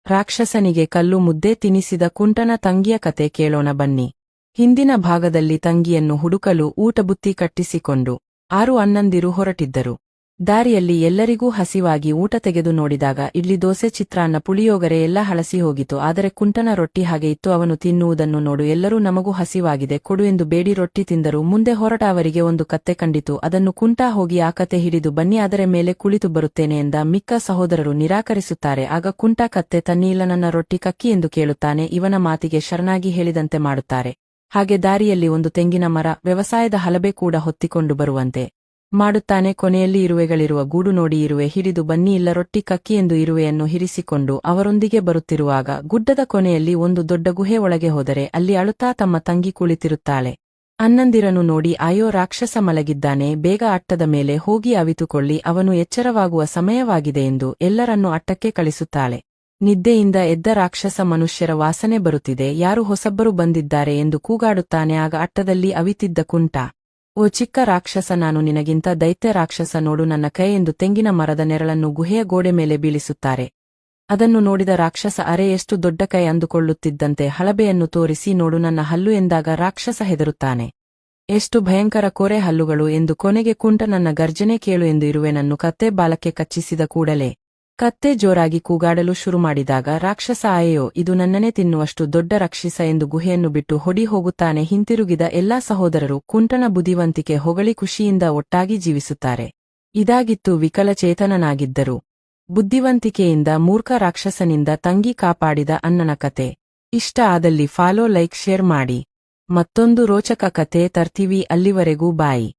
ರಾಕ್ಷಸನಿಗೆ ಕಲ್ಲು ಮುದ್ದೆ ತಿನಿಸಿದ ಕುಂಟನ ತಂಗಿಯ ಕತೆ ಕೇಳೋಣ ಬನ್ನಿ. ಹಿಂದಿನ ಭಾಗದಲ್ಲಿ ತಂಗಿಯನ್ನು ಹುಡುಕಲು ಊಟಬುತ್ತಿ ಕಟ್ಟಿಸಿಕೊಂಡು 6 ಅಣ್ಣಂದಿರು ಹೊರಟಿದ್ದರು. ದಾರಿಯಲ್ಲಿ ಎಲ್ಲರಿಗೂ ಹಸಿವಾಗಿ ಊಟ ತೆಗೆದು ನೋಡಿದಾಗ ಇಡ್ಲಿ, ದೋಸೆ, ಚಿತ್ರಾನ್ನ, ಪುಳಿಯೋಗರೆ ಎಲ್ಲ ಹಳಸಿ ಹೋಗಿತು. ಆದರೆ ಕುಂಟನ ರೊಟ್ಟಿ ಹಾಗೆ ಇತ್ತು. ಅವನು ತಿನ್ನುವುದನ್ನು ನೋಡು, ಎಲ್ಲರೂ ನಮಗೂ ಹಸಿವಾಗಿದೆ, ಕೊಡು ಎಂದು ಬೇಡಿ ರೊಟ್ಟಿ ತಿಂದರು. ಮುಂದೆ ಹೊರಟ ಅವರಿಗೆ ಒಂದು ಕತ್ತೆ ಕಂಡಿತು. ಅದನ್ನು ಕುಂಟ ಹೋಗಿ ಆ ಕತ್ತೆ ಹಿಡಿದು ಬನ್ನಿ, ಅದರ ಮೇಲೆ ಕುಳಿತು ಬರುತ್ತೇನೆ ಎಂದ. ಮಿಕ್ಕ ಸಹೋದರರು ನಿರಾಕರಿಸುತ್ತಾರೆ. ಆಗ ಕುಂಟ ಕತ್ತೆ ತನ್ನಿಲ್ಲ, ನನ್ನ ರೊಟ್ಟಿ ಕಕ್ಕಿ ಎಂದು ಕೇಳುತ್ತಾನೆ. ಇವನ ಮಾತಿಗೆ ಶರಣಾಗಿ ಹೇಳಿದಂತೆ ಮಾಡುತ್ತಾರೆ. ಹಾಗೆ ದಾರಿಯಲ್ಲಿ ಒಂದು ತೆಂಗಿನ ಮರ, ವ್ಯವಸಾಯದ ಹಲಬೆ ಕೂಡ ಹೊತ್ತಿಕೊಂಡು ಬರುವಂತೆ ಮಾಡುತ್ತಾನೆ. ಕೊನೆಯಲ್ಲಿ ಇರುವೆಗಳಿರುವ ಗೂಡು ನೋಡಿ, ಇರುವೆ ಹಿಡಿದು ಬನ್ನಿ, ಇಲ್ಲ ರೊಟ್ಟಿ ಕಕ್ಕಿ ಎಂದು ಇರುವೆಯನ್ನು ಹಿರಿಸಿಕೊಂಡು ಅವರೊಂದಿಗೆ ಬರುತ್ತಿರುವಾಗ ಗುಡ್ಡದ ಕೊನೆಯಲ್ಲಿ ಒಂದು ದೊಡ್ಡ ಗುಹೆ ಒಳಗೆ ಹೋದರೆ ಅಲ್ಲಿ ಅಳುತ್ತಾ ತಮ್ಮ ತಂಗಿ ಕುಳಿತಿರುತ್ತಾಳೆ. ಅಣ್ಣಂದಿರನ್ನು ನೋಡಿ, ಅಯ್ಯೋ ರಾಕ್ಷಸ ಮಲಗಿದ್ದಾನೆ, ಬೇಗ ಅಟ್ಟದ ಮೇಲೆ ಹೋಗಿ ಅವಿತುಕೊಳ್ಳಿ, ಅವನು ಎಚ್ಚರವಾಗುವ ಸಮಯವಾಗಿದೆ ಎಂದು ಎಲ್ಲರನ್ನೂ ಅಟ್ಟಕ್ಕೆ ಕಳಿಸುತ್ತಾಳೆ. ನಿದ್ದೆಯಿಂದ ಎದ್ದ ರಾಕ್ಷಸ ಮನುಷ್ಯರ ವಾಸನೆ ಬರುತ್ತಿದೆ, ಯಾರು ಹೊಸಬ್ಬರು ಬಂದಿದ್ದಾರೆ ಎಂದು ಕೂಗಾಡುತ್ತಾನೆ. ಆಗ ಅಟ್ಟದಲ್ಲಿ ಅವಿತಿದ್ದ ಕುಂಟ, ಓ ಚಿಕ್ಕ ರಾಕ್ಷಸ, ನಾನು ನಿನಗಿಂತ ದೈತ್ಯ ರಾಕ್ಷಸ, ನೋಡು ನನ್ನ ಕೈ ಎಂದು ತೆಂಗಿನ ಮರದ ನೆರಳನ್ನು ಗುಹೆಯ ಗೋಡೆ ಮೇಲೆ ಬೀಳಿಸುತ್ತಾರೆ. ಅದನ್ನು ನೋಡಿದ ರಾಕ್ಷಸ, ಅರೆ ಎಷ್ಟು ದೊಡ್ಡ ಕೈ ಅಂದುಕೊಳ್ಳುತ್ತಿದ್ದಂತೆ ಹಲಬೆಯನ್ನು ತೋರಿಸಿ, ನೋಡು ನನ್ನ ಹಲ್ಲು ಎಂದಾಗ ರಾಕ್ಷಸ ಹೆದರುತ್ತಾನೆ. ಎಷ್ಟು ಭಯಂಕರ ಕೋರೆ ಹಲ್ಲುಗಳು ಎಂದು. ಕೊನೆಗೆ ಕುಂಟ, ನನ್ನ ಗರ್ಜನೆ ಕೇಳು ಎಂದು ಇರುವೆನನ್ನು ಕತ್ತೆ ಬಾಲಕ್ಕೆ ಕಚ್ಚಿಸಿದ ಕೂಡಲೇ ಕತ್ತೆ ಜೋರಾಗಿ ಕೂಗಾಡಲು ಶುರು ಮಾಡಿದಾಗ ರಾಕ್ಷಸ, ಅಯ್ಯೋ ಇದು ನನ್ನನ್ನೇ ತಿನ್ನುವಷ್ಟು ದೊಡ್ಡ ರಾಕ್ಷಸ ಎಂದು ಗುಹೆಯನ್ನು ಬಿಟ್ಟು ಹೊಡಿ ಹೋಗುತ್ತಾನೆ. ಹಿಂತಿರುಗಿದ ಎಲ್ಲಾ ಸಹೋದರರು ಕುಂಟನ ಬುದ್ಧಿವಂತಿಕೆ ಹೊಗಳಿ ಖುಷಿಯಿಂದ ಒಟ್ಟಾಗಿ ಜೀವಿಸುತ್ತಾರೆ. ಇದಾಗಿತ್ತು ವಿಕಲಚೇತನನಾಗಿದ್ದರು ಬುದ್ಧಿವಂತಿಕೆಯಿಂದ ಮೂರ್ಖ ರಾಕ್ಷಸನಿಂದ ತಂಗಿ ಕಾಪಾಡಿದ ಅಣ್ಣನ ಕತೆ. ಇಷ್ಟ ಆದಲ್ಲಿ ಫಾಲೋ, ಲೈಕ್, ಶೇರ್ ಮಾಡಿ. ಮತ್ತೊಂದು ರೋಚಕ ಕತೆ ತರ್ತೀವಿ. ಅಲ್ಲಿವರೆಗೂ ಬಾಯಿ.